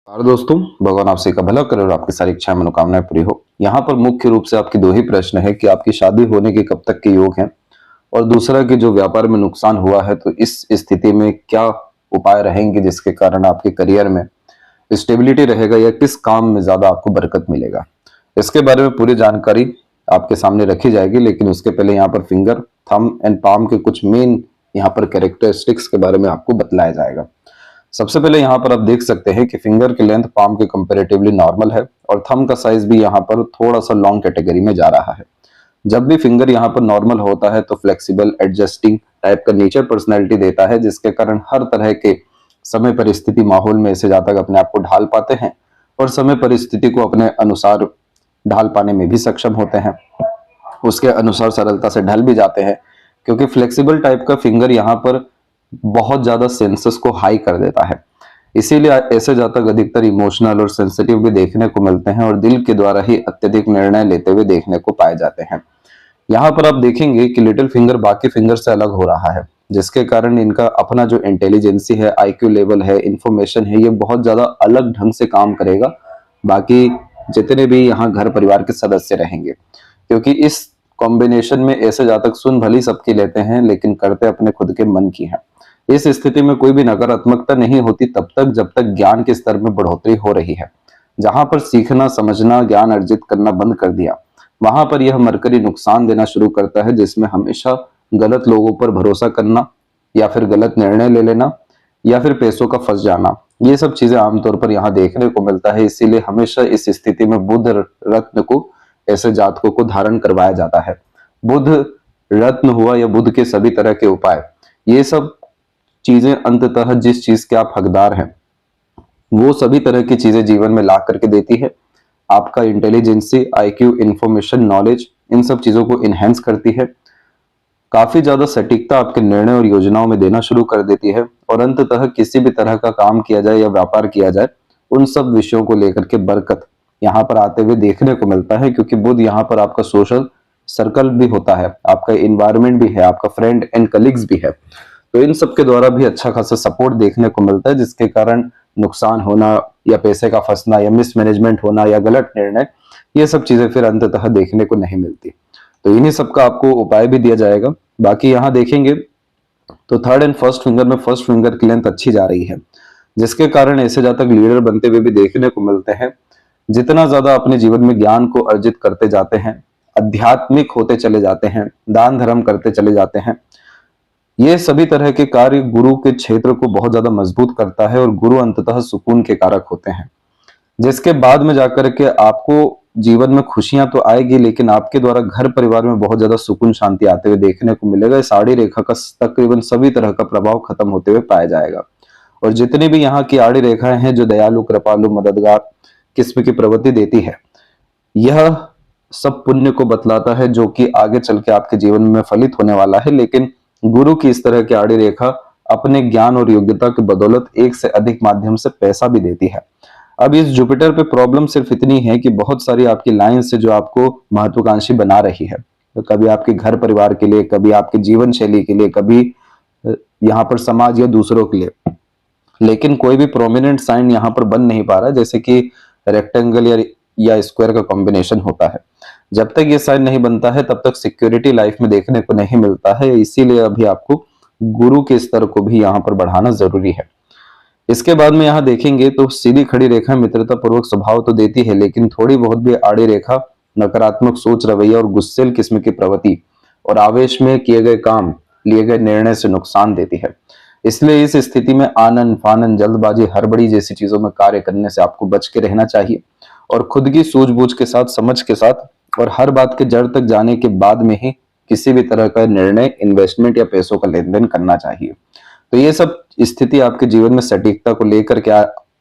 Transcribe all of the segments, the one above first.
और दोस्तों, भगवान आपसे का भला करे और आपकी सारी इच्छाएं मनोकामनाएं पूरी हो। यहाँ पर मुख्य रूप से आपके दो ही प्रश्न है कि आपकी शादी होने के कब तक के योग हैं, और दूसरा कि जो व्यापार में नुकसान हुआ है तो इस स्थिति में क्या उपाय रहेंगे जिसके कारण आपके करियर में स्टेबिलिटी रहेगा या किस काम में ज्यादा आपको बरकत मिलेगा। इसके बारे में पूरी जानकारी आपके सामने रखी जाएगी, लेकिन उसके पहले यहाँ पर फिंगर, थंब एंड पाम के कुछ मेन यहाँ पर कैरेक्टरिस्टिक्स के बारे में आपको बतलाया जाएगा। सबसे पहले यहाँ पर आप देख सकते हैं कि फिंगर की लेंथ पाम के कंपैरेटिवली नॉर्मल है और थंब का साइज भी यहाँ पर थोड़ा सा लॉन्ग कैटेगरी में जा रहा है। जब भी फिंगर यहाँ पर नॉर्मल होता है तो फ्लेक्सिबल, एडजस्टिंग टाइप का नेचर पर्सनैलिटी देता है, जिसके कारण हर तरह के समय परिस्थिति माहौल में ऐसे जातक अपने आप को ढाल पाते हैं और समय परिस्थिति को अपने अनुसार ढाल पाने में भी सक्षम होते हैं, उसके अनुसार सरलता से ढल भी जाते हैं। क्योंकि फ्लेक्सिबल टाइप का फिंगर यहाँ पर बहुत ज्यादा सेंसेस को हाई कर देता है, इसीलिए ऐसे जातक अधिकतर इमोशनल और सेंसिटिव भी देखने को मिलते हैं और दिल के द्वारा ही अत्यधिक निर्णय लेते हुए देखने को पाए जाते हैं। यहाँ पर आप देखेंगे कि लिटिल फिंगर बाकी फिंगर से अलग हो रहा है, जिसके कारण इनका अपना जो इंटेलिजेंसी है, आईक्यू लेवल है, इंफॉर्मेशन है, ये बहुत ज्यादा अलग ढंग से काम करेगा बाकी जितने भी यहाँ घर परिवार के सदस्य रहेंगे। क्योंकि इस कॉम्बिनेशन में ऐसे जातक सुन भली सबकी लेते हैं लेकिन करते अपने खुद के मन की है। इस स्थिति में कोई भी नकारात्मकता नहीं होती तब तक जब तक ज्ञान के स्तर में बढ़ोतरी हो रही है। जहां पर सीखना, समझना, ज्ञान अर्जित करना बंद कर दिया, वहां पर यह मरकरी नुकसान देना शुरू करता है, जिसमें हमेशा गलत लोगों पर भरोसा करना या फिर गलत निर्णय ले लेना या फिर पैसों का फंस जाना, ये सब चीजें आमतौर पर यहाँ देखने को मिलता है। इसीलिए हमेशा इस स्थिति में बुध रत्न को ऐसे जातकों को धारण करवाया जाता है। बुध रत्न हुआ या बुध के सभी तरह के उपाय, ये सब चीजें अंततः जिस चीज के आप हकदार हैं वो सभी तरह की चीजें जीवन में ला करके देती है। आपका इंटेलिजेंसी, आईक्यू, इंफॉर्मेशन, नॉलेज, इन सब चीजों को इनहेंस करती है, काफी ज्यादा सटीकता आपके निर्णय और योजनाओं में देना शुरू कर देती है, और अंततः किसी भी तरह का काम किया जाए या व्यापार किया जाए उन सब विषयों को लेकर के बरकत यहाँ पर आते हुए देखने को मिलता है। क्योंकि बुध यहाँ पर आपका सोशल सर्कल भी होता है, आपका इन्वायरमेंट भी है, आपका फ्रेंड एंड कलीग्स भी है, तो इन सब के द्वारा भी अच्छा खासा सपोर्ट देखने को मिलता है, जिसके कारण नुकसान होना या पैसे का फंसना या मिसमैनेजमेंट होना या गलत निर्णय, ये सब चीजें फिर अंततः देखने को नहीं मिलती। तो इन्हीं सब का आपको उपाय भी दिया जाएगा। बाकी यहाँ देखेंगे तो थर्ड एंड फर्स्ट फिंगर में फर्स्ट फिंगर की लेंथ अच्छी जा रही है, जिसके कारण ऐसे जातक लीडर बनते हुए भी देखने को मिलते हैं। जितना ज्यादा अपने जीवन में ज्ञान को अर्जित करते जाते हैं, आध्यात्मिक होते चले जाते हैं, दान धर्म करते चले जाते हैं, ये सभी तरह के कार्य गुरु के क्षेत्र को बहुत ज्यादा मजबूत करता है और गुरु अंततः सुकून के कारक होते हैं, जिसके बाद में जाकर के आपको जीवन में खुशियां तो आएगी लेकिन आपके द्वारा घर परिवार में बहुत ज्यादा सुकून शांति आते हुए देखने को मिलेगा। इस आड़ी रेखा का तकरीबन सभी तरह का प्रभाव खत्म होते हुए पाया जाएगा, और जितनी भी यहाँ की आड़ी रेखाएं हैं जो दयालु, कृपालु, मददगार किस्म की प्रवृत्ति देती है, यह सब पुण्य को बतलाता है जो कि आगे चल के आपके जीवन में फलित होने वाला है। लेकिन गुरु की इस तरह की आड़ी रेखा अपने ज्ञान और योग्यता की बदौलत एक से अधिक माध्यम से पैसा भी देती है। अब इस जुपिटर पे प्रॉब्लम सिर्फ इतनी है कि बहुत सारी आपकी लाइन से जो आपको महत्वाकांक्षी बना रही है, तो कभी आपके घर परिवार के लिए, कभी आपके जीवन शैली के लिए, कभी यहाँ पर समाज या दूसरों के लिए, लेकिन कोई भी प्रोमिनेंट साइन यहाँ पर बन नहीं पा रहा, जैसे कि रेक्टेंगल या स्क्वायर का कॉम्बिनेशन होता है। जब तक ये साइन नहीं बनता है तब तक सिक्योरिटी लाइफ में देखने को नहीं मिलता है, इसीलिए अभी आपको गुरु के स्तर को भी यहाँ पर बढ़ाना जरूरी है। इसके बाद में यहाँ देखेंगे तो सीधी खड़ी रेखा मित्रता पूर्वक स्वभाव तो देती है, लेकिन थोड़ी बहुत भी आड़ी रेखा नकारात्मक सोच, रवैया और गुस्सेल किस्म की प्रवृत्ति और आवेश में किए गए काम, लिए गए निर्णय से नुकसान देती है। इसलिए इस स्थिति में आनन फानन, जल्दबाजी, हड़बड़ी जैसी चीजों में कार्य करने से आपको बच के रहना चाहिए और खुद की सूझबूझ के साथ, समझ के साथ और हर बात के जड़ तक जाने के बाद में ही किसी भी तरह का निर्णय, इन्वेस्टमेंट या पैसों का लेन देन करना चाहिए। तो ये सब स्थिति आपके जीवन में सटीकता को लेकर के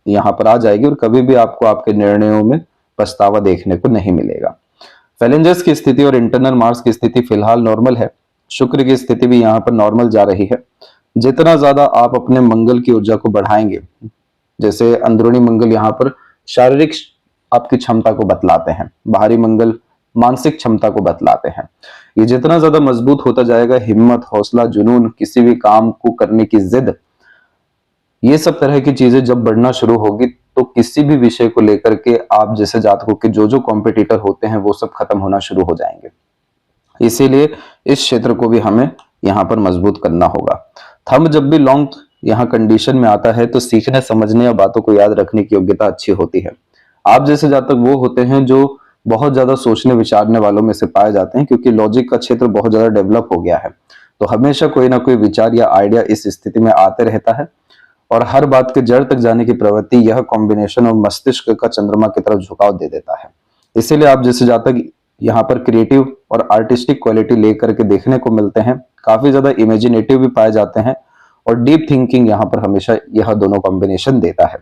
यहाँ पर आ जाएगी और कभी भी आपको आपके निर्णयों में पछतावा देखने को नहीं मिलेगा। फैलेंजर्स की स्थिति और इंटरनल मार्स की स्थिति फिलहाल नॉर्मल है। शुक्र की स्थिति भी यहाँ पर नॉर्मल जा रही है। जितना ज्यादा आप अपने मंगल की ऊर्जा को बढ़ाएंगे, जैसे अंदरूनी मंगल यहाँ पर शारीरिक आपकी क्षमता को बतलाते हैं, बाहरी मंगल मानसिक क्षमता को बतलाते हैं, ये जितना ज्यादा मजबूत होता जाएगा, हिम्मत, हौसला, जुनून, किसी भी काम को करने की जिद, ये सब तरह की चीजें जब बढ़ना शुरू होगी तो किसी भी विषय को लेकर के आप जैसे जातकों के जो कॉम्पिटिटर होते हैं वो सब खत्म होना शुरू हो जाएंगे। इसीलिए इस क्षेत्र को भी हमें यहाँ पर मजबूत करना होगा। थंब जब भी लॉन्ग यहाँ कंडीशन में आता है तो सीखने समझने या बातों को याद रखने की योग्यता अच्छी होती है। आप जैसे जातक वो होते हैं जो बहुत ज्यादा सोचने विचारने वालों में से पाए जाते हैं, क्योंकि लॉजिक का क्षेत्र बहुत ज्यादा डेवलप हो गया है। तो हमेशा कोई ना कोई विचार या आइडिया इस स्थिति में आते रहता है और हर बात के जड़ तक जाने की प्रवृत्ति यह कॉम्बिनेशन और मस्तिष्क का चंद्रमा की तरफ झुकाव दे देता है। इसीलिए आप जैसे जातक यहाँ पर क्रिएटिव और आर्टिस्टिक क्वालिटी लेकर के देखने को मिलते हैं, काफी ज्यादा इमेजिनेटिव भी पाए जाते हैं और डीप थिंकिंग यहाँ पर हमेशा यह दोनों कॉम्बिनेशन देता है।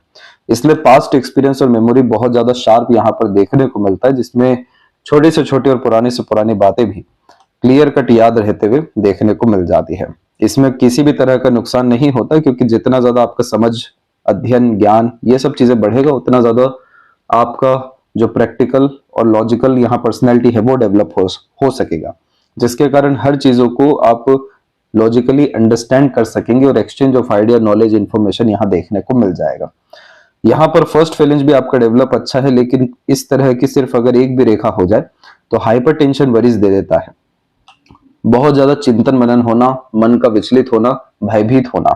इसलिए पास्ट एक्सपीरियंस और मेमोरी बहुत ज्यादा शार्प यहाँ पर देखने को मिलता है, जिसमें छोटी से छोटी और पुरानी से पुरानी बातें भी क्लियर कट याद रहते हुए देखने को मिल जाती है। इसमें किसी भी तरह का नुकसान नहीं होता, क्योंकि जितना ज्यादा आपका समझ, अध्ययन, ज्ञान ये सब चीजें बढ़ेगा उतना ज्यादा आपका जो प्रैक्टिकल और लॉजिकल यहाँ पर्सनैलिटी है वो डेवलप हो सकेगा, जिसके कारण हर चीजों को आप लॉजिकली अंडरस्टैंड कर सकेंगे और exchange of idea, knowledge, information यहाँ देखने को मिल जाएगा। यहाँ पर फर्स्ट फीलिंग्स भी आपका डेवलप अच्छा है, लेकिन इस तरह की सिर्फ अगर एक भी रेखा हो जाए तो हाइपर टेंशन वरीज दे देता है। बहुत ज्यादा चिंतन मनन होना, मन का विचलित होना, भयभीत होना,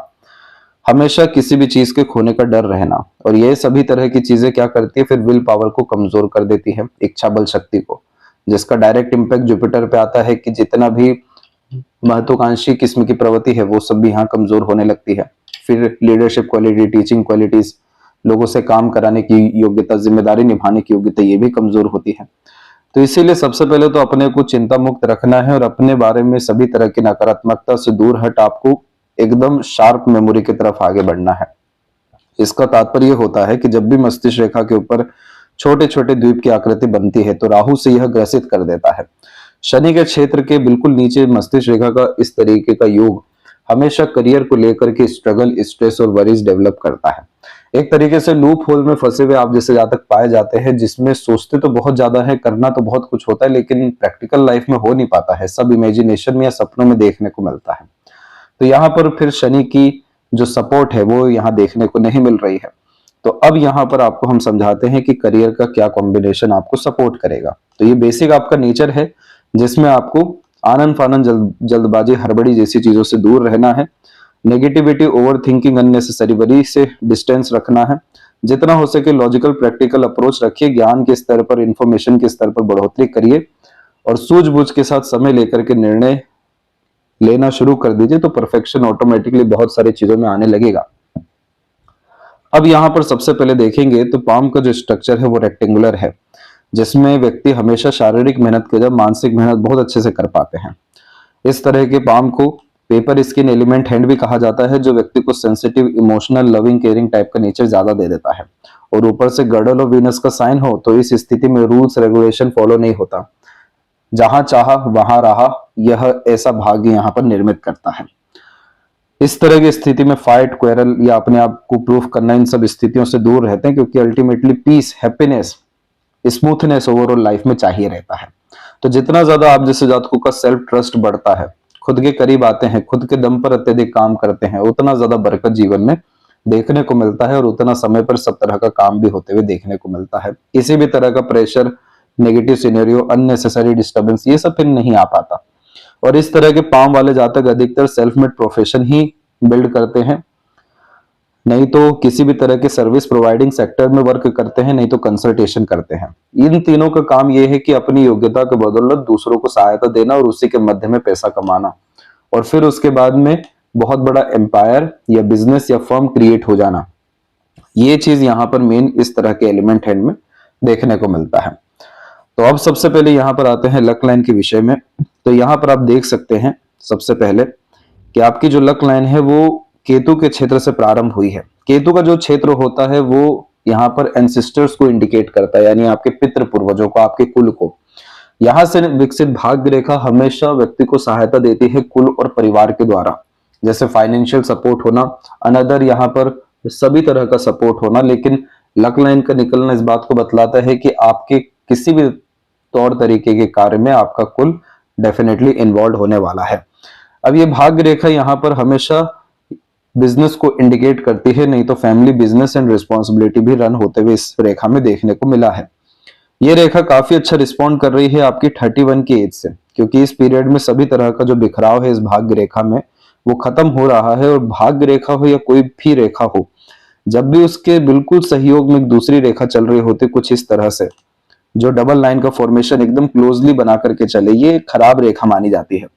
हमेशा किसी भी चीज के खोने का डर रहना, और ये सभी तरह की चीजें क्या करती है, फिर विल पावर को कमजोर कर देती है, इच्छा बल शक्ति को, जिसका डायरेक्ट इम्पैक्ट जुपिटर पे आता है कि जितना भी महत्वाकांक्षी किस्म की प्रवृत्ति है वो सब भी यहाँ कमजोर होने लगती है। फिर लीडरशिप क्वालिटी, टीचिंग क्वालिटीज, लोगों से काम कराने की योग्यता, जिम्मेदारी निभाने की योग्यता, ये भी कमजोर होती है। तो इसीलिए सबसे पहले तो अपने को चिंता मुक्त रखना है और अपने बारे में सभी तरह की नकारात्मकता से दूर हट आपको एकदम शार्प मेमोरी की तरफ आगे बढ़ना है। इसका तात्पर्य होता है कि जब भी मस्तिष्क रेखा के ऊपर छोटे छोटे द्वीप की आकृति बनती है तो राहु से यह ग्रसित कर देता है। शनि के क्षेत्र के बिल्कुल नीचे मस्तिष्क रेखा का इस तरीके का योग हमेशा करियर को लेकर के स्ट्रगल, स्ट्रेस और वरीज डेवलप करता है। एक तरीके से लूप होल में फंसे हुए आप जैसे जातक पाए जाते हैं, जिसमें सोचते तो बहुत ज्यादा है, करना तो बहुत कुछ होता है, लेकिन प्रैक्टिकल लाइफ में हो नहीं पाता है, सब इमेजिनेशन में या सपनों में देखने को मिलता है। तो यहाँ पर फिर शनि की जो सपोर्ट है वो यहाँ देखने को नहीं मिल रही है। तो अब यहाँ पर आपको हम समझाते हैं कि करियर का क्या कॉम्बिनेशन आपको सपोर्ट करेगा। तो ये बेसिक आपका नेचर है, जिसमें आपको आनंद फानन, जल्दबाजी, हड़बड़ी जैसी चीजों से दूर रहना है। Negativity, over thinking, unnecessary worry से डिस्टेंस रखना है। जितना हो सके लॉजिकल प्रैक्टिकल अप्रोच रखिए, ज्ञान के स्तर पर, इंफॉर्मेशन के स्तर पर बढ़ोतरी करिए और सूझबूझ के साथ समय लेकर के निर्णय लेना शुरू कर दीजिए, तो परफेक्शन ऑटोमेटिकली बहुत सारी चीजों में आने लगेगा। अब यहाँ पर सबसे पहले देखेंगे तो पाम का जो स्ट्रक्चर है वो रेक्टेंगुलर है, जिसमें व्यक्ति हमेशा शारीरिक मेहनत के जब मानसिक मेहनत बहुत अच्छे से कर पाते हैं। इस तरह के पाम को पेपर स्किन एलिमेंट हैंड भी कहा जाता है, जो व्यक्ति को sensitive, emotional, loving, caring type का नेचर ज्यादा दे देता है। और ऊपर से गर्डल और वीनस का साइन हो तो इस स्थिति में रूल्स रेगुलेशन फॉलो नहीं होता, जहां चाहा वहां रहा, यह ऐसा भाग्य यहाँ पर निर्मित करता है। इस तरह की स्थिति में फाइट, क्वेरल या अपने आप को प्रूफ करना, इन सब स्थितियों से दूर रहते हैं, क्योंकि ultimately peace, happiness, smoothness overall life में चाहिए रहता है। तो जितना ज्यादा आप जैसे जातकों का सेल्फ ट्रस्ट बढ़ता है, खुद के करीब आते हैं, खुद के दम पर अत्यधिक काम करते हैं, उतना ज्यादा बरकत जीवन में देखने को मिलता है और उतना समय पर सब तरह का काम भी होते हुए देखने को मिलता है। किसी भी तरह का pressure, negative scenario, unnecessary disturbance, ये सब फिर नहीं आ पाता। और इस तरह के पाम वाले जातक अधिकतर सेल्फ मेड प्रोफेशन ही बिल्ड करते हैं, नहीं तो किसी भी तरह के सर्विस प्रोवाइडिंग सेक्टर में वर्क करते हैं, नहीं तो कंसल्टेशन करते हैं। इन तीनों का काम यह है कि अपनी योग्यता के बदौलत दूसरों को सहायता देना और उसी के मध्य में पैसा कमाना, और फिर उसके बाद में बहुत बड़ा एम्पायर या बिजनेस या फर्म क्रिएट हो जाना। ये चीज यहाँ पर मेन इस तरह के एलिमेंट हैंड में देखने को मिलता है। तो अब सबसे पहले यहाँ पर आते हैं लक लाइन के विषय में। तो यहाँ पर आप देख सकते हैं सबसे पहले कि आपकी जो लक लाइन है वो केतु के क्षेत्र से प्रारंभ हुई है। केतु का जो क्षेत्र होता है वो यहाँ पर एंसेस्टर्स को इंडिकेट करता है, यानी आपके पितृ पूर्वजों को, आपके कुल को। यहाँ से विकसित भाग्य रेखा हमेशा व्यक्ति को सहायता देती है कुल और परिवार के द्वारा, जैसे फाइनेंशियल सपोर्ट होना, अनदर यहाँ पर सभी तरह का सपोर्ट होना। लेकिन लक लाइन का निकलना इस बात को बतलाता है कि आपके किसी भी तौर तरीके के कार्य में आपका कुल डेफिनेटली इन्वॉल्व होने वाला है। अब ये भाग्य रेखा यहाँ पर हमेशा बिजनेस को इंडिकेट करती है, नहीं तो फैमिली बिजनेस एंड रिस्पॉन्सिबिलिटी भी रन होते हुए इस रेखा में देखने को मिला है। ये रेखा काफी अच्छा रिस्पॉन्ड कर रही है आपकी 31 की एज से, क्योंकि इस पीरियड में सभी तरह का जो बिखराव है इस भाग्य रेखा में वो खत्म हो रहा है। और भाग्य रेखा हो या कोई भी रेखा हो, जब भी उसके बिल्कुल सहयोग में एक दूसरी रेखा चल रही होती कुछ इस तरह से, जो डबल लाइन का फॉर्मेशन एकदम क्लोजली बना करके चले, ये खराब रेखा मानी जाती है।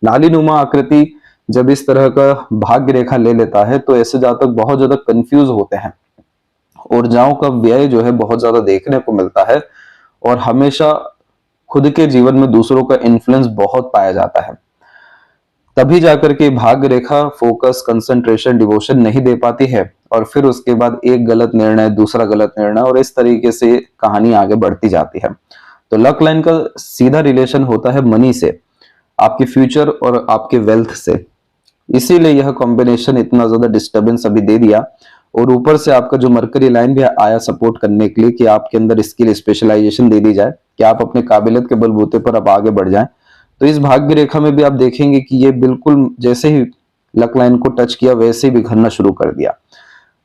नाली नुमा आकृति जब इस तरह का भाग्य रेखा ले लेता है तो ऐसे जातक बहुत ज्यादा कंफ्यूज होते हैं, ऊर्जाओं का व्यय जो है बहुत ज्यादा देखने को मिलता है, और हमेशा खुद के जीवन में दूसरों का इन्फ्लुएंस बहुत पाया जाता है। तभी जाकर के भाग्य रेखा फोकस, कंसंट्रेशन, डिवोशन नहीं दे पाती है, और फिर उसके बाद एक गलत निर्णय, दूसरा गलत निर्णय, और इस तरीके से कहानी आगे बढ़ती जाती है। तो लक लाइन का सीधा रिलेशन होता है मनी से, आपके फ्यूचर और आपके वेल्थ से। इसीलिए यह कॉम्बिनेशन इतना ज्यादा डिस्टर्बेंस अभी दे दिया, और ऊपर से आपका जो मरकरी लाइन भी आया सपोर्ट करने के लिए कि आपके अंदर स्किल स्पेशलाइजेशन दे दी जाए, कि आप अपने काबिलियत के बलबूते पर आप आगे बढ़ जाएं। तो इस भाग्य रेखा में भी आप देखेंगे कि ये बिल्कुल जैसे ही लक लाइन को टच किया वैसे ही बिखरना शुरू कर दिया।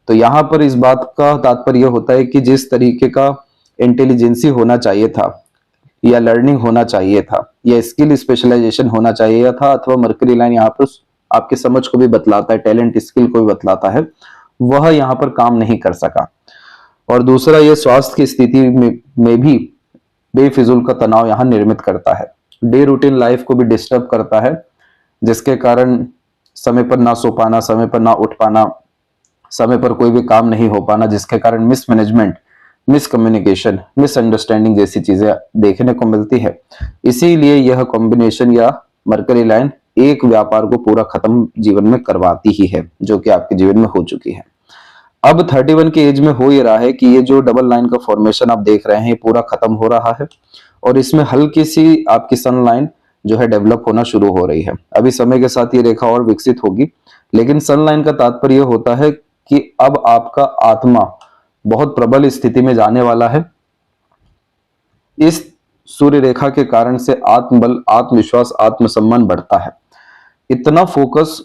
तो यहाँ पर इस बात का तात्पर्य होता है कि जिस तरीके का इंटेलिजेंसी होना चाहिए था, या लर्निंग होना चाहिए था, या स्किल स्पेशलाइजेशन होना चाहिए था, अथवा मरकरी लाइन यहाँ पर आपके समझ को भी बतलाता है, टैलेंट स्किल को भी बतलाता है, वह यहाँ पर काम नहीं कर सका। और दूसरा, ये स्वास्थ्य की स्थिति में भी बेफिजूल का तनाव यहाँ निर्मित करता है, डे रूटीन लाइफ को भी डिस्टर्ब करता है, जिसके कारण समय पर ना सो पाना, समय पर ना उठ पाना, समय पर कोई भी काम नहीं हो पाना, जिसके कारण मिसमैनेजमेंट, मिसकम्युनिकेशन, मिसअंडरस्टैंडिंग जैसी चीजें देखने को मिलती है। इसीलिए यह कॉम्बिनेशन या मरकरी लाइन एक व्यापार को पूरा खत्म जीवन में करवाती ही है, जो कि आपके जीवन में हो चुकी है। अब 31 के एज में हो ये रहा है कि ये जो डबल लाइन का फॉर्मेशन आप देख रहे हैं ये पूरा खत्म हो रहा है, और इसमें हल्की सी आपकी सन लाइन जो है डेवलप होना शुरू हो रही है। अभी समय के साथ ये रेखा और विकसित होगी, लेकिन सन लाइन का तात्पर्य होता है कि अब आपका आत्मा बहुत प्रबल स्थिति में जाने वाला है। इस सूर्य रेखा के कारण से आत्मबल, आत्मविश्वास, आत्मसम्मान बढ़ता है। इतना फोकस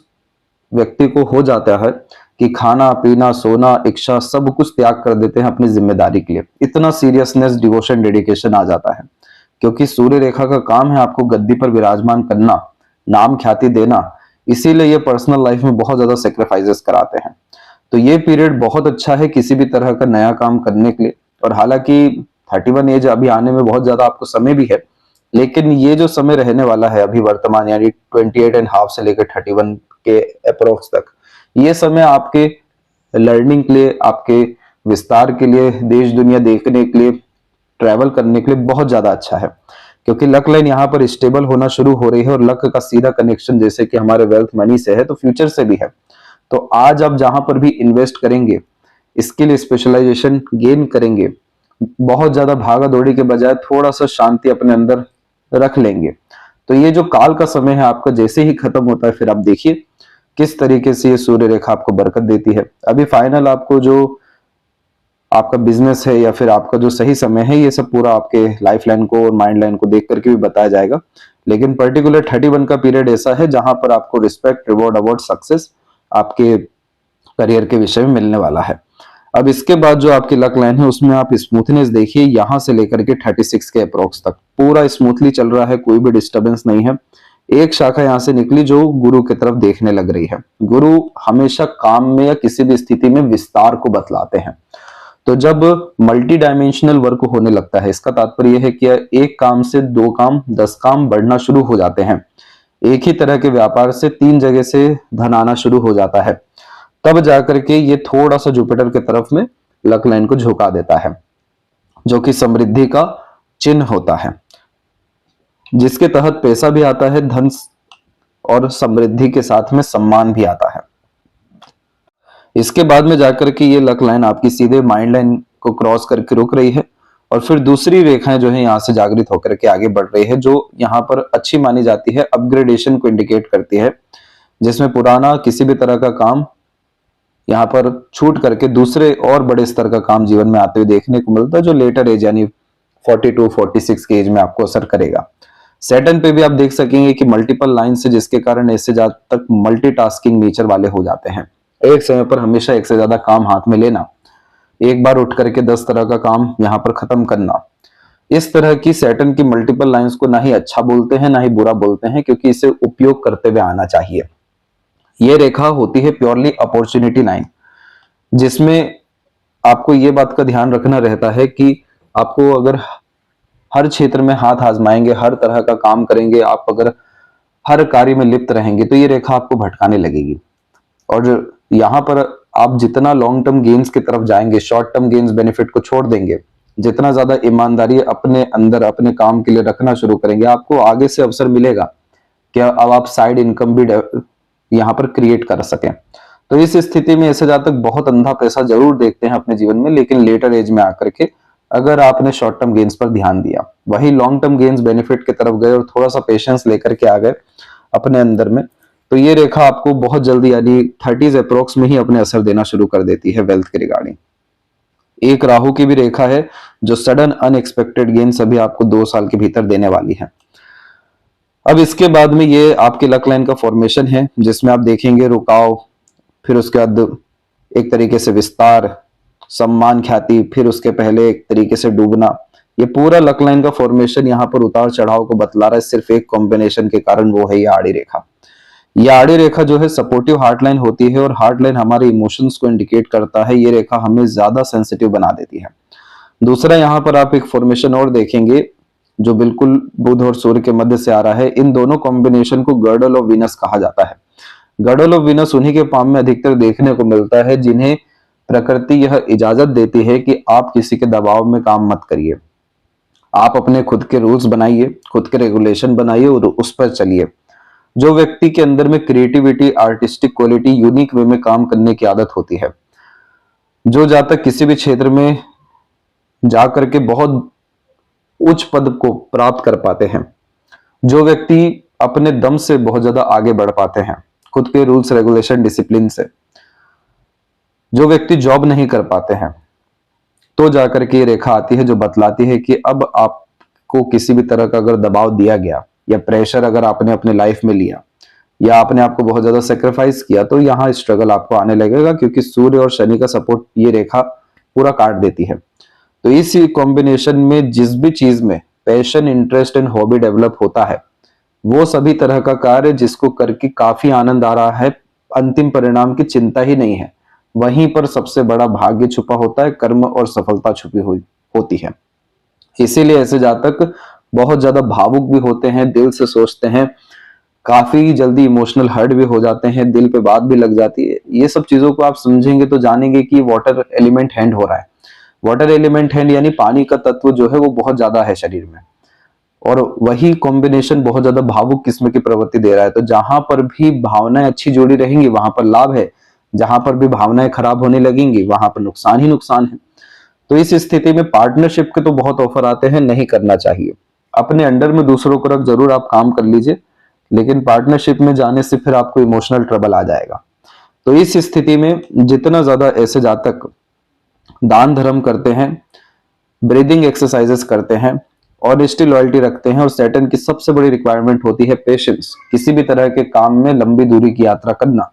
व्यक्ति को हो जाता है कि खाना पीना, सोना, इच्छा सब कुछ त्याग कर देते हैं अपनी जिम्मेदारी के लिए। इतना सीरियसनेस, डिवोशन, डेडिकेशन आ जाता है, क्योंकि सूर्य रेखा का काम है आपको गद्दी पर विराजमान करना, नाम ख्याति देना। इसीलिए ये पर्सनल लाइफ में बहुत ज्यादा सेक्रीफाइसेस कराते हैं। तो ये पीरियड बहुत अच्छा है किसी भी तरह का नया काम करने के लिए। और हालांकि 31 एज अभी आने में बहुत ज्यादा आपको समय भी है, लेकिन ये जो समय रहने वाला है अभी वर्तमान, यानी 28.5 से लेकर 31 के अप्रोक्स तक, ये समय आपके लर्निंग के लिए, आपके विस्तार के लिए, देश दुनिया देखने के लिए, ट्रैवल करने के लिए बहुत ज्यादा अच्छा है। क्योंकि लक लाइन यहाँ पर स्टेबल होना शुरू हो रही है, और लक का सीधा कनेक्शन जैसे कि हमारे वेल्थ मनी से है तो फ्यूचर से भी है। तो आज आप जहां पर भी इन्वेस्ट करेंगे, स्किल स्पेशलाइजेशन गेन करेंगे, बहुत ज्यादा भागा दौड़ी के बजाय थोड़ा सा शांति अपने अंदर रख लेंगे, तो ये जो काल का समय है आपका जैसे ही खत्म होता है, फिर आप देखिए किस तरीके से ये सूर्य रेखा आपको बरकत देती है। अभी फाइनल आपको जो आपका बिजनेस है या फिर आपका जो सही समय है, ये सब पूरा आपके लाइफ लाइन को और माइंड लाइन को देख करके भी बताया जाएगा। लेकिन पर्टिकुलर 31 का पीरियड ऐसा है जहां पर आपको रिस्पेक्ट, रिवॉर्ड, अवार्ड, सक्सेस आपके करियर के विषय में मिलने वाला है। अब इसके बाद जो आपकी लक लाइन है उसमें आप स्मूथनेस देखिए, यहां से लेकर के 36 के अप्रोक्स तक पूरा स्मूथली चल रहा है, कोई भी डिस्टर्बेंस नहीं है। एक शाखा यहां से निकली जो गुरु की तरफ देखने लग रही है। गुरु हमेशा काम में या किसी भी स्थिति में विस्तार को बतलाते हैं। तो जब मल्टी डायमेंशनल वर्क होने लगता है, इसका तात्पर्य यह है कि एक काम से 2 काम, 10 काम बढ़ना शुरू हो जाते हैं। एक ही तरह के व्यापार से 3 जगह से धन आना शुरू हो जाता है, तब जाकर के ये थोड़ा सा जुपिटर की तरफ में लक लाइन को झुका देता है, जो कि समृद्धि का चिन्ह होता है, जिसके तहत पैसा भी आता है, धन और समृद्धि के साथ में सम्मान भी आता है। इसके बाद में जाकर के ये लक लाइन आपकी सीधे माइंड लाइन को क्रॉस करके रुक रही है, और फिर दूसरी रेखाएं जो है यहाँ से जागृत होकर के आगे बढ़ रही है, जो यहाँ पर अच्छी मानी जाती है, अपग्रेडेशन को इंडिकेट करती है, जिसमें पुराना किसी भी तरह का काम यहाँ पर छूट करके दूसरे और बड़े स्तर का काम जीवन में आते हुए देखने को मिलता है, जो लेटर एज यानी 42-46 के एज में आपको असर करेगा। सैटर्न पे भी आप देख सकेंगे कि मल्टीपल लाइन से, जिसके कारण ऐसे जातक मल्टीटास्किंग नेचर वाले हो जाते हैं, एक समय पर हमेशा एक से ज्यादा काम हाथ में लेना, एक बार उठ करके 10 तरह का काम यहाँ पर खत्म करना, इस तरह की सैटर्न की मल्टीपल लाइंस को ना ही अच्छा बोलते हैं ना ही बुरा बोलते हैं, क्योंकि इसे उपयोग करते हुए आना चाहिए। ये रेखा होती है प्योरली अपॉर्चुनिटी लाइन, जिसमें आपको ये बात का ध्यान रखना रहता है कि आपको अगर हर क्षेत्र में हाथ आजमाएंगे, हर तरह का काम करेंगे, आप अगर हर कार्य में लिप्त रहेंगे तो ये रेखा आपको भटकाने लगेगी। और यहाँ पर आप जितना लॉन्ग टर्म गेन्स की तरफ जाएंगे, शॉर्ट टर्म गेन्स बेनिफिट को छोड़ देंगे, जितना ज्यादा ईमानदारी अपने अंदर अपने काम के लिए रखना शुरू करेंगे, आपको आगे से अवसर मिलेगा कि अब आप साइड इनकम भी यहाँ पर क्रिएट कर सकें। तो इस स्थिति में ऐसे जातक बहुत अंधा पैसा जरूर देखते हैं अपने जीवन में, लेकिन लेटर एज में आकर के अगर आपने शॉर्ट टर्म गेन्स पर ध्यान दिया, वही लॉन्ग टर्म गेन्स बेनिफिट की तरफ गए और थोड़ा सा पेशेंस लेकर के आ गए अपने अंदर में, तो ये रेखा आपको बहुत जल्दी यानी 30s अप्रोक्स में ही अपने असर देना शुरू कर देती है वेल्थ के रिगार्डिंग। एक राहु की भी रेखा है जो सडन अनएक्सपेक्टेड गेन सभी आपको 2 साल के भीतर देने वाली है। अब इसके बाद में ये आपके लक लाइन का फॉर्मेशन है, जिसमें आप देखेंगे रुकाव, फिर उसके बाद एक तरीके से विस्तार, सम्मान, ख्याति, फिर उसके पहले एक तरीके से डूबना। ये पूरा लक लाइन का फॉर्मेशन यहाँ पर उतार चढ़ाव को बतला रहा है, सिर्फ एक कॉम्बिनेशन के कारण, वो है ये आड़ी रेखा। ये आड़ी रेखा जो है सपोर्टिव हार्ट लाइन होती है और हार्ट लाइन हमारे इमोशंस को इंडिकेट करता है। ये रेखा हमें ज्यादा सेंसिटिव बना देती है। दूसरा यहाँ पर आप एक फॉर्मेशन और देखेंगे जो बिल्कुल बुध और सूर्य के मध्य से आ रहा है। इन दोनों कॉम्बिनेशन को गर्डल ऑफ वीनस कहा जाता है। गर्डल ऑफ वीनस उन्हीं के पाम में अधिकतर देखने को मिलता है जिन्हें प्रकृति यह इजाजत देती है कि आप किसी के दबाव में काम मत करिए, आप अपने खुद के रूल्स बनाइए, खुद के रेगुलेशन बनाइए और उस पर चलिए। जो व्यक्ति के अंदर में creativity, artistic quality, unique way में काम करने की आदत होती है, जो जातक किसी भी क्षेत्र में जाकर के बहुत उच्च पद को प्राप्त कर पाते हैं, जो व्यक्ति अपने दम से बहुत ज्यादा आगे बढ़ पाते हैं, खुद के रूल्स रेगुलेशन डिसिप्लिन से, जो व्यक्ति जॉब नहीं कर पाते हैं, तो जाकर के ये रेखा आती है जो बतलाती है कि अब आपको किसी भी तरह का अगर दबाव दिया गया या प्रेशर अगर आपने अपने लाइफ में लिया या आपने आपको बहुत ज्यादा सेक्रीफाइस किया, तो यहाँ स्ट्रगल आपको आने लगेगा, क्योंकि सूर्य और शनि का सपोर्ट ये रेखा पूरा काट देती है। तो इस कॉम्बिनेशन में जिस भी चीज में passion, interest and hobby develop होता है, वो सभी तरह का कार्य जिसको करके काफी आनंद आ रहा है, अंतिम परिणाम की चिंता ही नहीं है, वहीं पर सबसे बड़ा भाग्य छुपा होता है, कर्म और सफलता छुपी हुई होती है। इसीलिए ऐसे जातक बहुत ज्यादा भावुक भी होते हैं, दिल से सोचते हैं, काफी जल्दी इमोशनल हर्ट भी हो जाते हैं, दिल पे बात भी लग जाती है। ये सब चीजों को आप समझेंगे तो जानेंगे कि वाटर एलिमेंट हैंड हो रहा है। वाटर एलिमेंट हैंड यानी पानी का तत्व जो है वो बहुत ज्यादा है शरीर में, और वही कॉम्बिनेशन बहुत ज्यादा भावुक किस्म की प्रवृत्ति दे रहा है। तो जहां पर भी भावनाएं अच्छी जुड़ी रहेंगी वहां पर लाभ है, जहां पर भी भावनाएं खराब होने लगेंगी वहां पर नुकसान ही नुकसान है। तो इस स्थिति में पार्टनरशिप के तो बहुत ऑफर आते हैं, नहीं करना चाहिए। अपने अंडर में दूसरों को रख जरूर आप काम कर लीजिए, लेकिन पार्टनरशिप में जाने से फिर आपको इमोशनल ट्रबल आ जाएगा। तो इस स्थिति में जितना ज्यादा ऐसे जातक दान धर्म करते हैं, ब्रीदिंग एक्सरसाइजेस करते हैं, ऑनेस्टी, लॉयल्टी रखते हैं, और सैटर्न की सबसे बड़ी रिक्वायरमेंट होती है पेशेंस, किसी भी तरह के काम में लंबी दूरी की यात्रा करना,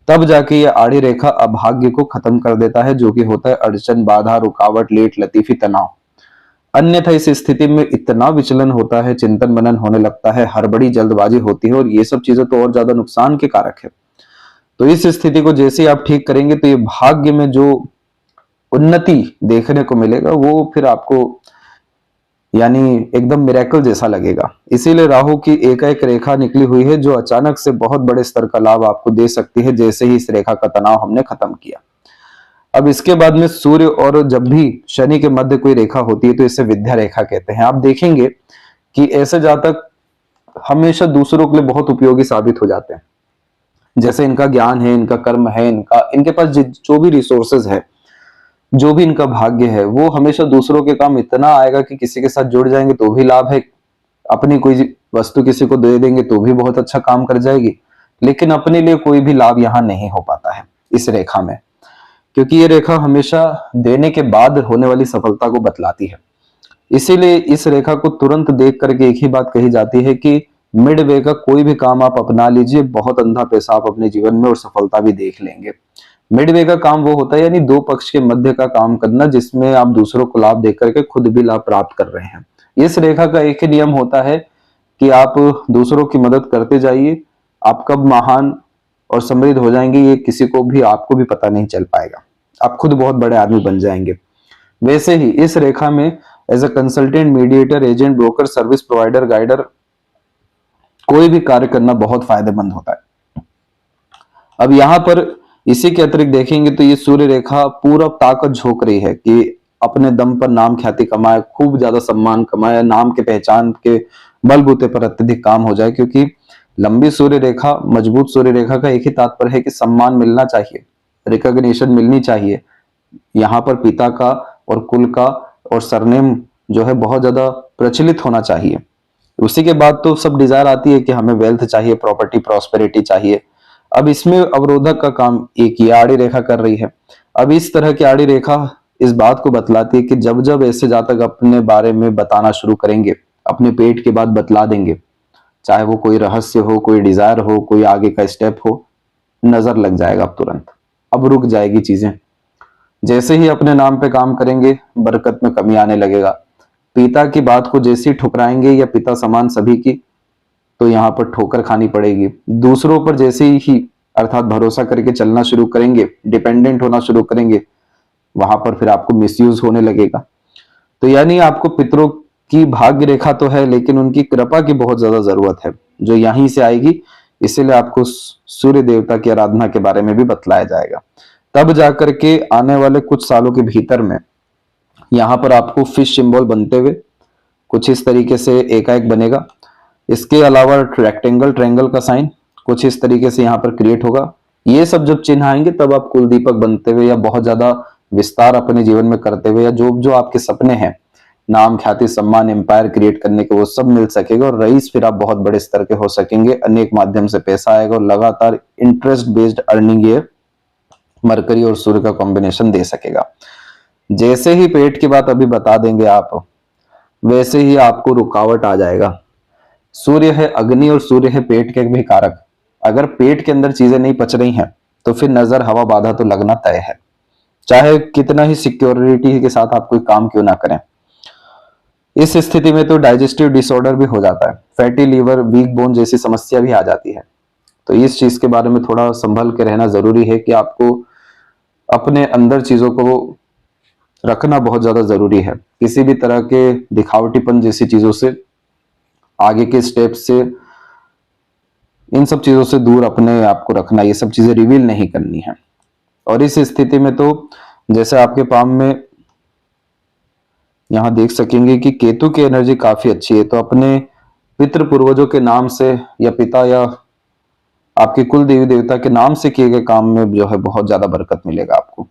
तब जाके ये आड़ी रेखा अभाग्य को खत्म कर देता है, जो कि होता है अड़चन, बाधा, रुकावट, लेट लतीफी, तनाव। अन्यथा इस स्थिति में इतना विचलन होता है, चिंतन मनन होने लगता है, हड़बड़ी, जल्दबाजी होती है, और ये सब चीजें तो और ज्यादा नुकसान के कारक है। तो इस स्थिति को जैसे ही आप ठीक करेंगे तो ये भाग्य में जो उन्नति देखने को मिलेगा वो फिर आपको यानी एकदम मिरेकल जैसा लगेगा। इसीलिए राहु की एकाएक रेखा निकली हुई है जो अचानक से बहुत बड़े स्तर का लाभ आपको दे सकती है, जैसे ही इस रेखा का तनाव हमने खत्म किया। अब इसके बाद में सूर्य और जब भी शनि के मध्य कोई रेखा होती है तो इसे विद्या रेखा कहते हैं। आप देखेंगे कि ऐसे जातक हमेशा दूसरों के लिए बहुत उपयोगी साबित हो जाते हैं। जैसे इनका ज्ञान है, इनका कर्म है, इनके पास जो भी रिसोर्सेज है, जो भी इनका भाग्य है, वो हमेशा दूसरों के काम इतना आएगा कि किसी के साथ जुड़ जाएंगे तो भी लाभ है, अपनी कोई वस्तु किसी को दे देंगे तो भी बहुत अच्छा काम कर जाएगी, लेकिन अपने लिए कोई भी लाभ यहाँ नहीं हो पाता है इस रेखा में, क्योंकि ये रेखा हमेशा देने के बाद होने वाली सफलता को बतलाती है। इसीलिए इस रेखा को तुरंत देख करके एक ही बात कही जाती है कि मिड वे का कोई भी काम आप अपना लीजिए, बहुत अंधा पैसा आप अपने जीवन में और सफलता भी देख लेंगे। मिडवे का काम वो होता है यानी दो पक्ष के मध्य का काम करना, जिसमें आप दूसरों को लाभ देकर के खुद भी लाभ प्राप्त कर रहे हैं। इस रेखा का एक ही नियम होता है कि आप दूसरों की मदद करते जाइए। आप कब महान और समृद्ध हो जाएंगे ये किसी को भी, आपको भी पता नहीं चल पाएगा। आप खुद बहुत बड़े आदमी बन जाएंगे। वैसे ही इस रेखा में as a consultant, mediator, agent, broker, service provider, guider कोई भी कार्य करना बहुत फायदेमंद होता है। अब यहाँ पर इसी के अतिरिक्त देखेंगे तो ये सूर्य रेखा पूरा ताकत झोंक रही है कि अपने दम पर नाम ख्याति कमाए, खूब ज्यादा सम्मान कमाए, नाम के पहचान के बलबूते पर अत्यधिक काम हो जाए। क्योंकि लंबी सूर्य रेखा, मजबूत सूर्य रेखा का एक ही तात्पर्य है कि सम्मान मिलना चाहिए, रिकॉग्निशन मिलनी चाहिए। यहाँ पर पिता का और कुल का और सरनेम जो है बहुत ज्यादा प्रचलित होना चाहिए। उसी के बाद तो सब डिजायर आती है कि हमें वेल्थ चाहिए, प्रॉपर्टी, प्रॉस्पेरिटी चाहिए। अब इसमें अवरोधक का काम एक ये आड़ी रेखा कर रही है। अब इस तरह की आड़ी रेखा इस बात को बतलाती है कि जब जब ऐसे जातक अपने बारे में बताना शुरू करेंगे, अपने पेट के बाद बतला देंगे, चाहे वो कोई रहस्य हो, कोई डिजायर हो, कोई आगे का स्टेप हो, नजर लग जाएगा अब तुरंत। अब रुक जाएगी चीजें। जैसे ही अपने नाम पे काम करेंगे, बरकत में कमी आने लगेगा। पिता की बात को जैसे ही ठुकराएंगे या पिता समान सभी की, तो यहाँ पर ठोकर खानी पड़ेगी। दूसरों पर जैसे ही अर्थात भरोसा करके चलना शुरू करेंगे, डिपेंडेंट होना शुरू करेंगे, वहां पर फिर आपको मिसयूज होने लगेगा। तो यानी आपको पितरों की भाग्य रेखा तो है, लेकिन उनकी कृपा की बहुत ज्यादा जरूरत है जो यहीं से आएगी। इसीलिए आपको सूर्य देवता की आराधना के बारे में भी बतलाया जाएगा। तब जाकर के आने वाले कुछ सालों के भीतर में यहाँ पर आपको फिश सिंबल बनते हुए कुछ इस तरीके से एकाएक बनेगा। इसके अलावा रेक्टेंगल, ट्रायंगल का साइन कुछ इस तरीके से यहाँ पर क्रिएट होगा। ये सब जब चिन्ह आएंगे तब आप कुल दीपक बनते हुए या बहुत ज्यादा विस्तार अपने जीवन में करते हुए, या जो जो आपके सपने हैं, नाम, ख्याति, सम्मान, एम्पायर क्रिएट करने के, वो सब मिल सकेगा। और रईस फिर आप बहुत बड़े स्तर के हो सकेंगे। अनेक माध्यम से पैसा आएगा और लगातार इंटरेस्ट बेस्ड अर्निंग ये मरकरी और सूर्य का कॉम्बिनेशन दे सकेगा। जैसे ही पेट की बात अभी बता देंगे आप, वैसे ही आपको रुकावट आ जाएगा। सूर्य है अग्नि और सूर्य है पेट के भी कारक। अगर पेट के अंदर चीजें नहीं पच रही हैं तो फिर नजर, हवा, बाधा तो लगना तय है, चाहे कितना ही सिक्योरिटी के साथ आप कोई काम क्यों ना करें। इस स्थिति में तो डाइजेस्टिव डिसऑर्डर भी हो जाता है, फैटी लीवर, वीक बोन जैसी समस्या भी आ जाती है। तो इस चीज के बारे में थोड़ा संभल के रहना जरूरी है कि आपको अपने अंदर चीजों को रखना बहुत ज्यादा जरूरी है। किसी भी तरह के दिखावटीपन जैसी चीजों से, आगे के स्टेप से, इन सब चीजों से दूर अपने आप को रखना। ये सब चीजें रिवील नहीं करनी है। और इस स्थिति में तो जैसे आपके पाम में यहां देख सकेंगे कि केतु की एनर्जी काफी अच्छी है। तो अपने पितृ पूर्वजों के नाम से या पिता या आपके कुल देवी देवता के नाम से किए गए काम में जो है बहुत ज्यादा बरकत मिलेगा आपको।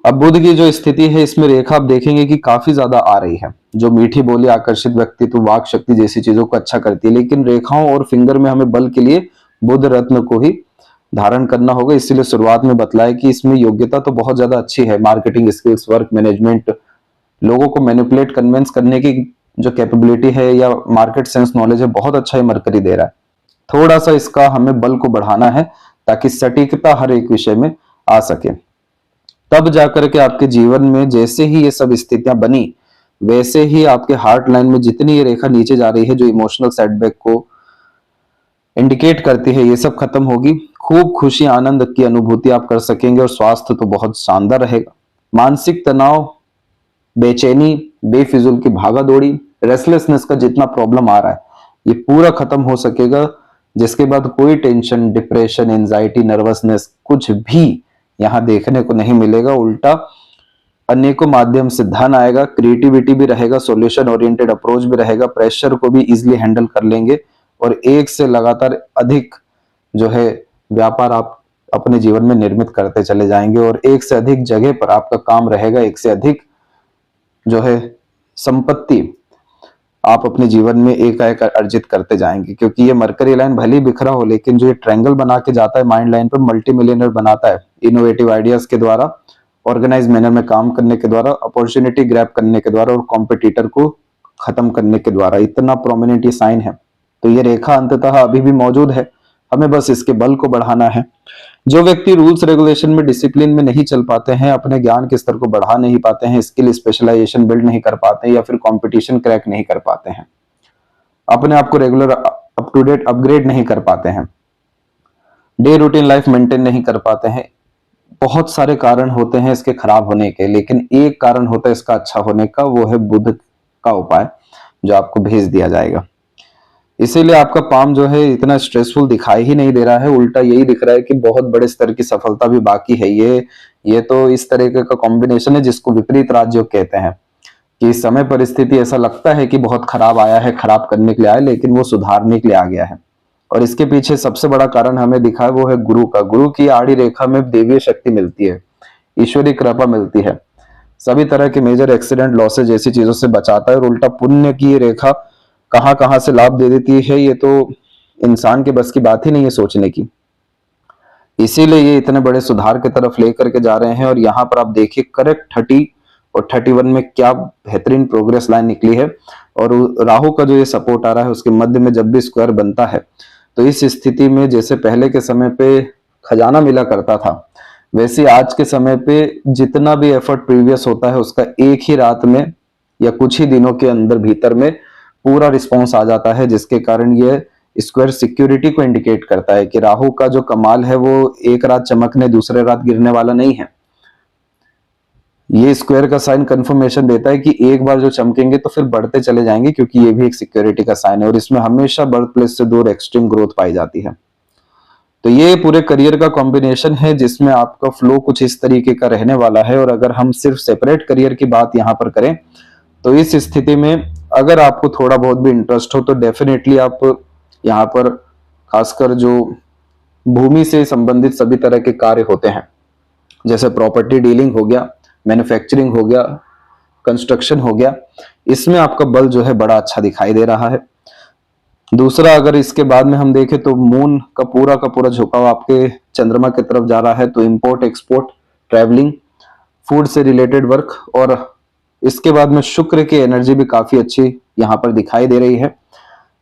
अब बुध की जो स्थिति है, इसमें रेखा आप देखेंगे कि काफी ज्यादा आ रही है, जो मीठी बोली, आकर्षित व्यक्तित्व, वाक शक्ति जैसी चीजों को अच्छा करती है। लेकिन रेखाओं और फिंगर में हमें बल के लिए बुध रत्न को ही धारण करना होगा। इसीलिए शुरुआत में बतलाया कि इसमें योग्यता तो बहुत ज्यादा अच्छी है, मार्केटिंग स्किल्स, वर्क मैनेजमेंट, लोगों को मैनिपुलेट, कन्विंस करने की जो कैपेबिलिटी है या मार्केट सेंस नॉलेज है, बहुत अच्छा है मरकरी दे रहा है। थोड़ा सा इसका हमें बल को बढ़ाना है ताकि सटीकता हर एक विषय में आ सके। तब जाकर के आपके जीवन में जैसे ही ये सब स्थितियां बनी, वैसे ही आपके हार्ट लाइन में जितनी ये रेखा नीचे जा रही है जो इमोशनल सेटबैक को इंडिकेट करती है, ये सब खत्म होगी। खूब खुशी, आनंद की अनुभूति आप कर सकेंगे और स्वास्थ्य तो बहुत शानदार रहेगा। मानसिक तनाव, बेचैनी, बेफिजूल की भागा दौड़ी, रेस्टलेसनेस का जितना प्रॉब्लम आ रहा है ये पूरा खत्म हो सकेगा। जिसके बाद कोई टेंशन, डिप्रेशन, एंजाइटी, नर्वसनेस कुछ भी यहां देखने को नहीं मिलेगा। उल्टा अनेकों माध्यम से धन आएगा, क्रिएटिविटी भी रहेगा, सॉल्यूशन ओरिएंटेड अप्रोच भी रहेगा, प्रेशर को भी इजीली हैंडल कर लेंगे और एक से लगातार अधिक जो है व्यापार आप अपने जीवन में निर्मित करते चले जाएंगे और एक से अधिक जगह पर आपका काम रहेगा, एक से अधिक जो है संपत्ति आप अपने जीवन में एकाएक अर्जित करते जाएंगे। क्योंकि ये मरकरी लाइन भले ही बिखरा हो, लेकिन जो ये ट्रायंगल बना के जाता है माइंड लाइन पर, मल्टी मिलियनर बनाता है इनोवेटिव आइडियाज के द्वारा, ऑर्गेनाइज मैनर में काम करने के द्वारा, अपॉर्चुनिटी ग्रैब करने के द्वारा और कॉम्पिटिटर को खत्म करने के द्वारा। इतना प्रोमिनेंट ये साइन है। तो ये रेखा अंततः अभी भी मौजूद है, हमें बस इसके बल को बढ़ाना है। जो व्यक्ति रूल्स रेगुलेशन में, डिसिप्लिन में नहीं चल पाते हैं, अपने ज्ञान के स्तर को बढ़ा नहीं पाते हैं, स्किल स्पेशलाइजेशन बिल्ड नहीं कर पाते हैं, या फिर कंपटीशन क्रैक नहीं कर पाते हैं, अपने आप को regular up to date upgrade नहीं कर पाते हैं, डे रूटीन लाइफ मेंटेन नहीं कर पाते हैं। बहुत सारे कारण होते हैं इसके खराब होने के, लेकिन एक कारण होता है इसका अच्छा होने का, वो है बुध का उपाय जो आपको भेज दिया जाएगा। इसीलिए आपका पाम जो है इतना स्ट्रेसफुल दिखाई ही नहीं दे रहा है, उल्टा यही दिख रहा है कि बहुत बड़े स्तर की सफलता भी बाकी है। ये तो इस तरीके का कॉम्बिनेशन है जिसको विपरीत राजयोग कहते हैं, कि इस समय परिस्थिति ऐसा लगता है कि बहुत खराब आया है, खराब करने के लिए आया, लेकिन वो सुधारने के लिए आ गया है। और इसके पीछे सबसे बड़ा कारण हमें दिखा है वो है गुरु का। गुरु की आड़ी रेखा में देवीय शक्ति मिलती है, ईश्वरीय कृपा मिलती है, सभी तरह के मेजर एक्सीडेंट, लॉसेज जैसी चीजों से बचाता है। और उल्टा पुण्य की ये रेखा कहां कहां से लाभ दे देती है, ये तो इंसान के बस की बात ही नहीं है सोचने की। इसीलिए ये इतने बड़े सुधार की तरफ लेकर के जा रहे हैं। और यहाँ पर आप देखिए करेक्ट 30 और 31 में क्या बेहतरीन प्रोग्रेस लाइन निकली है। और राहु का जो ये सपोर्ट आ रहा है उसके मध्य में जब भी स्क्वायर बनता है, तो इस स्थिति में जैसे पहले के समय पे खजाना मिला करता था, वैसे आज के समय पे जितना भी एफर्ट प्रीवियस होता है उसका एक ही रात में या कुछ ही दिनों के अंदर भीतर में पूरा रिस्पॉन्स आ जाता है, जिसके कारण ये स्क्वायर सिक्योरिटी को इंडिकेट करता है कि राहु का जो कमाल है वो एक रात चमकने दूसरे रात गिरने वाला नहीं है। ये स्क्वायर का साइन कंफर्मेशन देता है कि एक बार जो चमकेंगे तो फिर बढ़ते चले जाएंगे, क्योंकि ये भी एक सिक्योरिटी का साइन है और इसमें हमेशा बर्थ प्लेस से दूर एक्सट्रीम ग्रोथ पाई जाती है। तो ये पूरे करियर का कॉम्बिनेशन है जिसमें आपका फ्लो कुछ इस तरीके का रहने वाला है। और अगर हम सिर्फ सेपरेट करियर की बात यहाँ पर करें, तो इस स्थिति में अगर आपको थोड़ा बहुत भी इंटरेस्ट हो तो डेफिनेटली आप यहाँ पर खासकर जो भूमि से संबंधित सभी तरह के कार्य होते हैं, जैसे प्रॉपर्टी डीलिंग हो गया, मैन्युफैक्चरिंग हो गया, कंस्ट्रक्शन हो गया, इसमें आपका बल जो है बड़ा अच्छा दिखाई दे रहा है। दूसरा, अगर इसके बाद में हम देखें तो मून का पूरा झुकाव आपके चंद्रमा की तरफ जा रहा है, तो इंपोर्ट एक्सपोर्ट, ट्रैवलिंग, फूड से रिलेटेड वर्क, और इसके बाद में शुक्र की एनर्जी भी काफी अच्छी यहाँ पर दिखाई दे रही है।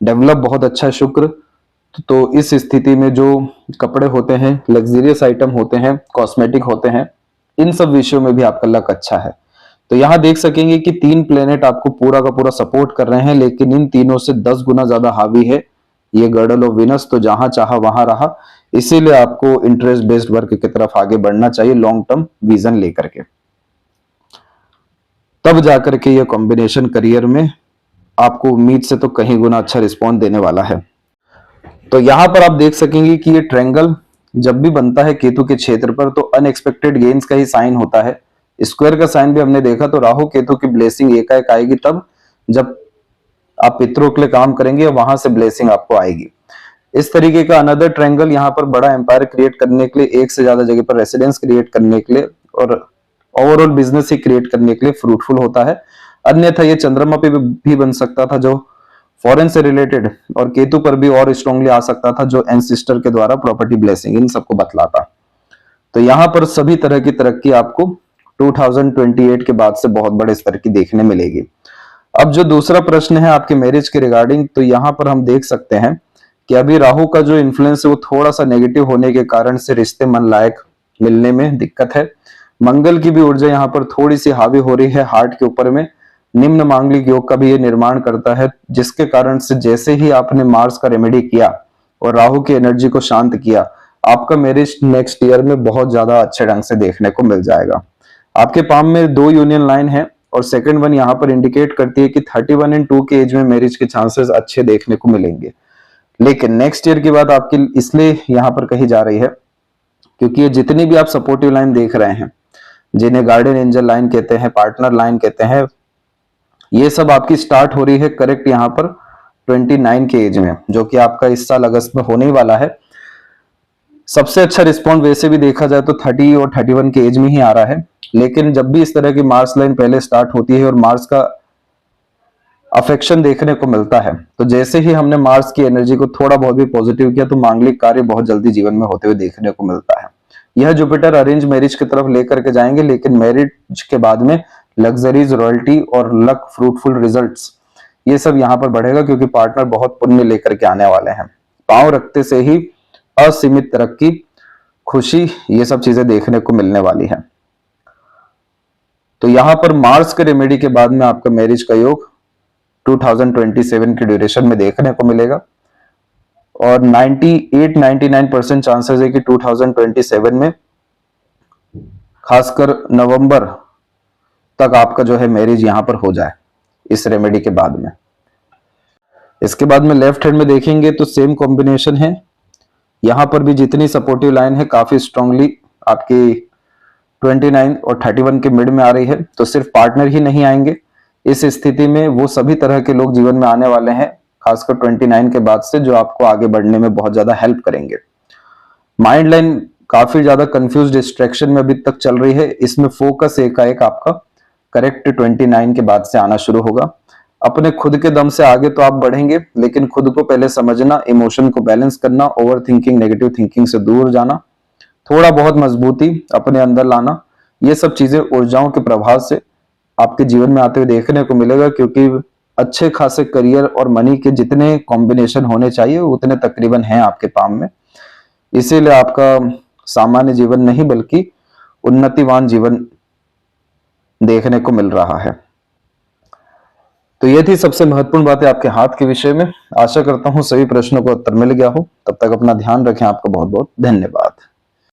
डेवलप बहुत अच्छा है शुक्र। तो इस स्थिति में जो कपड़े होते हैं, लग्जरियस आइटम होते हैं, कॉस्मेटिक होते हैं, इन सब विषयों में भी आपका लक अच्छा है। तो यहाँ देख सकेंगे कि 3 प्लेनेट आपको पूरा का पूरा सपोर्ट कर रहे हैं, लेकिन इन तीनों से 10 गुना ज्यादा हावी है ये गर्डल ऑफ विनस। तो जहां चाहा वहां रहा, इसीलिए आपको इंटरेस्ट बेस्ड वर्क की तरफ आगे बढ़ना चाहिए, लॉन्ग टर्म विजन लेकर के, तब जाकर के ये कॉम्बिनेशन करियर में आपको उम्मीद से तो कहीं गुना अच्छा रिस्पॉन्स देने वाला है। तो यहां पर आप देख सकेंगे कि ये ट्रायंगल जब भी बनता है केतु के क्षेत्र पर, तो अनएक्सपेक्टेड गेन्स का ही साइन होता है। स्क्वायर का साइन भी हमने देखा, तो राहु केतु की ब्लेसिंग एकाएक आएगी तब जब आप पितरों के लिए काम करेंगे और वहां से ब्लेसिंग आपको आएगी। इस तरीके का अनदर ट्रायंगल यहाँ पर बड़ा एम्पायर क्रिएट करने के लिए, एक से ज्यादा जगह पर रेसिडेंस क्रिएट करने के लिए और ओवरऑल बिजनेस ही क्रिएट करने के लिए फ्रूटफुल होता है। अन्यथा ये चंद्रमा पे भी बन सकता था जो फॉरेन से रिलेटेड, और केतु पर भी और स्ट्रांगली आ सकता था जो एंसिस्टर के द्वारा प्रॉपर्टी ब्लेसिंग, इन सबको बतलाता। तो यहाँ पर सभी तरह की तरक्की आपको 2028 के बाद से बहुत बड़े स्तर की देखने मिलेगी। अब जो दूसरा प्रश्न है आपके मैरिज के रिगार्डिंग, तो यहाँ पर हम देख सकते हैं कि अभी राहु का जो इन्फ्लुएंस है वो थोड़ा सा नेगेटिव होने के कारण से रिश्ते मन लायक मिलने में दिक्कत है। मंगल की भी ऊर्जा यहाँ पर थोड़ी सी हावी हो रही है हार्ट के ऊपर में, निम्न मांगलिक योग का भी ये निर्माण करता है, जिसके कारण से जैसे ही आपने मार्स का रेमेडी किया और राहु की एनर्जी को शांत किया, आपका मैरिज नेक्स्ट ईयर में बहुत ज्यादा अच्छे ढंग से देखने को मिल जाएगा। आपके पाम में 2 यूनियन लाइन है और सेकंड वन यहाँ पर इंडिकेट करती है कि 31 एंड 2 के एज में मैरिज के चांसेस अच्छे देखने को मिलेंगे। लेकिन नेक्स्ट ईयर की बात आपकी इसलिए यहाँ पर कही जा रही है क्योंकि ये जितनी भी आप सपोर्टिव लाइन देख रहे हैं, जिन्हें गार्डियन एंजल लाइन कहते हैं, पार्टनर लाइन कहते हैं, ये सब आपकी स्टार्ट हो रही है करेक्ट यहाँ पर 29 के एज में, जो कि आपका इस साल अगस्त में होने ही वाला है। सबसे अच्छा रिस्पॉन्स वैसे भी देखा जाए तो 30 और 31 के एज में ही आ रहा है, लेकिन जब भी इस तरह की मार्स लाइन पहले स्टार्ट होती है और मार्स का अफेक्शन देखने को मिलता है, तो जैसे ही हमने मार्स की एनर्जी को थोड़ा बहुत भी पॉजिटिव किया तो मांगलिक कार्य बहुत जल्दी जीवन में होते हुए देखने को मिलता है। यह जुपिटर अरेंज मैरिज की तरफ लेकर के जाएंगे, लेकिन मैरिज के बाद में लग्जरीज, रॉयल्टी और लक, फ्रूटफुल रिजल्ट्स, ये सब यहाँ पर बढ़ेगा क्योंकि पार्टनर बहुत पुण्य लेकर के आने वाले हैं। पांव रखते से ही असीमित तरक्की, खुशी, ये सब चीजें देखने को मिलने वाली है। तो यहां पर मार्स के रेमेडी के बाद में आपका मैरिज का योग 2027 की ड्यूरेशन में देखने को मिलेगा और 98-99% चांसेस है कि 2027 में खासकर नवंबर तक आपका जो है मैरिज यहां पर हो जाए इस रेमेडी के बाद में। इसके बाद में लेफ्ट हैंड में देखेंगे तो सेम कॉम्बिनेशन है। यहां पर भी जितनी सपोर्टिव लाइन है काफी स्ट्रांगली आपकी 29 और 31 के मिड में आ रही है। तो सिर्फ पार्टनर ही नहीं आएंगे, इस स्थिति में वो सभी तरह के लोग जीवन में आने वाले हैं, खासकर 29 के बाद से, जो आपको आगे बढ़ने में बहुत ज्यादा हेल्प करेंगे। माइंड लाइन काफी ज्यादा कंफ्यूज डिस्ट्रैक्शन में अभी तक चल रही है, इसमें फोकस एकाएक आपका करेक्ट 29 के बाद से आना शुरू होगा। अपने खुद के दम से आगे तो आप बढ़ेंगे, लेकिन खुद को पहले समझना, इमोशन को बैलेंस करना, ओवर थिंकिंग, नेगेटिव थिंकिंग से दूर जाना, थोड़ा बहुत मजबूती अपने अंदर लाना, ये सब चीजें ऊर्जाओं के प्रभाव से आपके जीवन में आते हुए देखने को मिलेगा। क्योंकि अच्छे खासे करियर और मनी के जितने कॉम्बिनेशन होने चाहिए उतने तकरीबन हैं आपके पाम में, इसीलिए आपका सामान्य जीवन नहीं बल्कि उन्नतिवान जीवन देखने को मिल रहा है। तो ये थी सबसे महत्वपूर्ण बातें आपके हाथ के विषय में। आशा करता हूं सभी प्रश्नों का उत्तर मिल गया हो। तब तक अपना ध्यान रखें। आपका बहुत बहुत धन्यवाद।